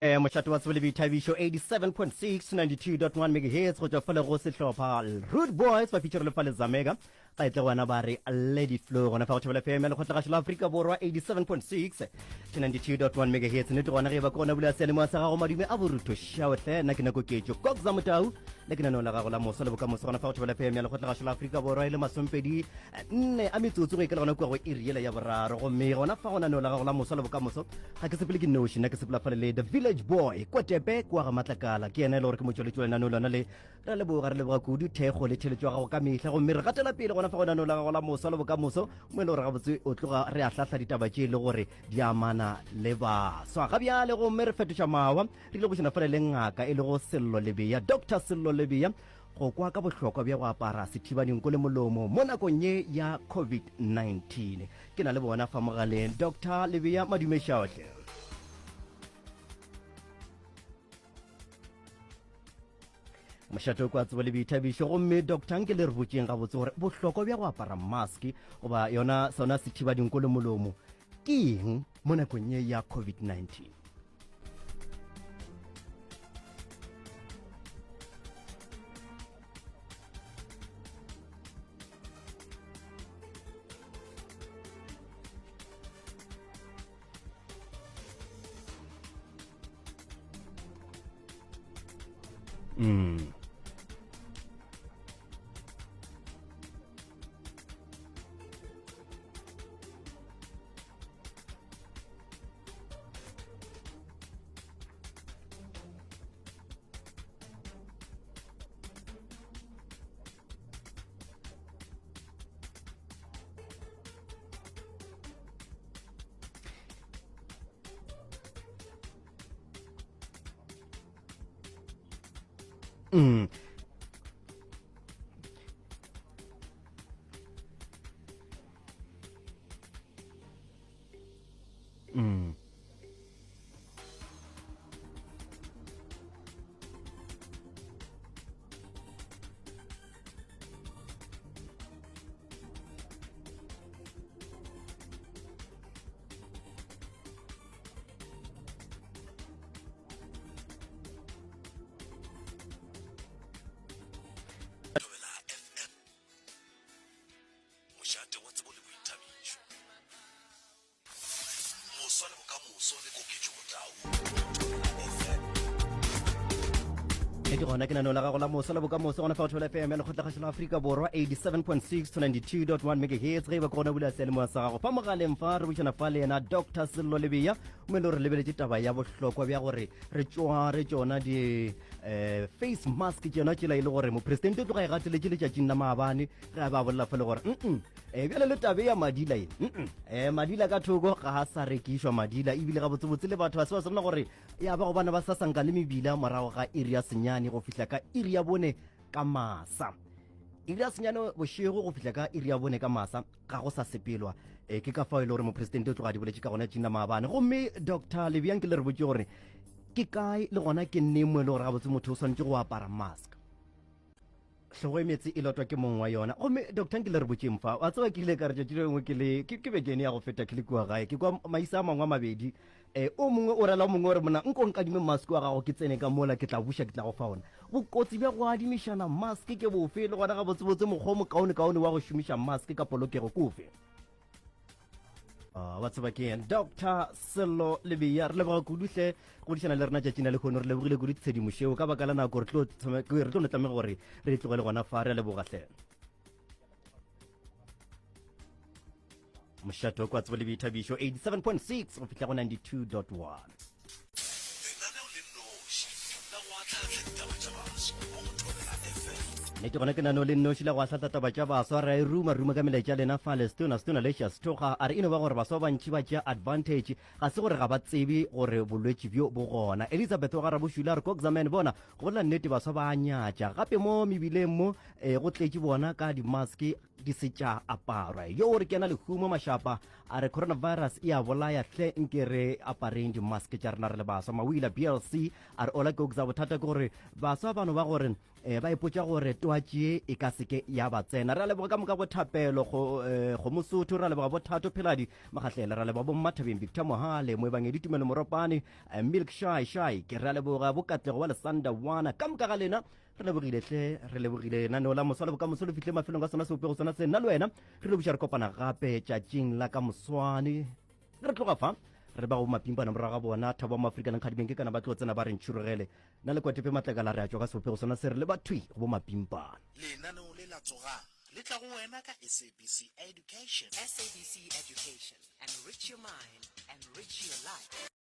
Mošate wa Tswelebi Thabišo 87.6 92.1 MHz go tswa fela go sehlopha Rude Boys ba feature le fa le Zamega ga itle gona ba re Lady Flow gona fa go tšhabela FM le go tla ga Afrika Borwa 87.6 92.1 MHz ne gona ge ba kona bula sele mo sa ga go madume a borutho shaotle na ke nako ketšo go za motau le ke nano la ga go la moso le boka moso gona fa go tšhabela FM le go tla ga Afrika Borwa ile masompedi nne a metsotso go ikela gona kwa go iriela ya boraro go me gona fa gona no la ga go la moso le boka moso ga ke sepele ke notion na ke sepela fa le The Village Boy kwa tepe kwa ga matlakala ke ena ile gore ke motsweletswe na no lona le ra le bo ga re le boga kudu thego le tšheletswa ga go ka mehla go mere gatela pele gona fa gona no la ga go la moso le boka moso mo ile gore ga botse o tloga re a hlahla ditaba tše le gore di amana le ba so ga bja le go mere fetoša mawa re ile go šena fa le ngaka ile go Sello Lebeya Dr. Sello Lebeya go kwa ka bohlokwa bja go apara sethibaneng ko le molomo mo nakong ye ya COVID-19 ke na le bona fa mogaleng Dr. Lebeya madume shaotle mošato kwa Tswelebi Thabišo gomme Dr. nke le re botseng ga botse gore bohlokwa bja go apara mask goba yona sona sethibading ko le molomo ke eng mo nakong ye ya COVID-19 ke gona ke nano la ga go la moso la boka moso gona fa go thola FM le go tla ga Afrika Borwa 87.6 to 92.1 MHz ge ba kona bula sele mo sa go fa mogaleng fa re botšana fa le ena Dr. Sello Lebeya mo le re lebeletse taba ya bohlokwa bja gore re tsona di face mask tsona tsela ile gore mo president o tloga e gatile tšile tšatšing la maabane ga ba bolla fa le gore bjale le tabe ya madila madila ka thoko ga sa rekišwa madila ebile ga botsebotse le batho ba se ba sona gore ya ba go bana ba sa sanka le mebila morago ga iri ya senyane go fihla ka iri ya bone ka masa iri ya senyane bošego go fihla ka iri ya bone ka masa ga go sa sepelwa ke ka fao e le gore mopresidente o tloga di boletše ka gona tšing la maabane gomme Dr. Lebeya ke le re botse gore ke kae le gona ke nne mo e le gore ga botse motho o swanetse go apara mask hlogo e metse e lotwa ke mong wa yona gomme Dr. nke le re botse mfa wa tseba ke ile ka re tšatši lengwe ke bekene ya go feta ke le kua gae ke kwa maisa a mangwe a mabedi o mongwe o rela o mongwe gore mona nko nkadime mask wa gago ke tsene ka mola ke tla buša ke tla go fa ona bokotsi bja go adimišana mask ke bofe le gona ga botsebotse mokgwa o mokaone wa go šomiša mask ka polokego ke ofe wa tseba ke yen Dr. Sello Lebeya re leboga kuduhle go dišana le rena tšatšina le kgone re lebogile kudu tshedimošeo ka baka la nako re tlo netlamege gore re tlogele gona fa re lebogahle mošato kwa Tswelebi Thabišo 87.6 go fihla go 92.1 nete gona ke nano le nnoši la go ahlata taba tša baswa ra e ruma ka melaetša lena fa letona le tšastoga a re eno ba gore baswa bantši ba tšea advantage ga se gore ga ba tsebe gore bolwetši bjo bo gona Elizabeth o gara bošula re ko examen bona go la nnete baswa ba nyatša gape mo mebileng mo go tletše bona ka dimaske di se tša aparwa yo re kena lehumo mašapa a re coronavirus e a bolaya hle nke re apareng dimaske tša rena re le baswa mawila blc a re ola koksa bothata ke gore baswa bano ba gore ba ipotša gore twatše e ka seke ya ba tsena re a leboga ka moka bothapelo go mosotho re a leboga bothato pheladi magahlele re a leboga bommathabeng victor mohale moebang ditumelo moropane milk shy ke re a leboga bokatlego wa lesanda wana ka moka ga lena re lebogile hle re lebogile naneo la moswa le bokamoso le fihle mafelong ka sona seopego sona se nna le wena re leboša re kopana gape tšatšing la ka moswane re tloga fa re ba go mapimpana morago ga bona thabo wa maaforika lenkgadimeng ke kana ba tlo tsena ba re ntšhurugele nna le kwatepe matlakala re a tšwa ka seopego sona se re le bathwi go bo mapimpana lenaneo le la tsogang le tla go wena ka SABC Education. SABC Education. Enrich your mind, enrich your life.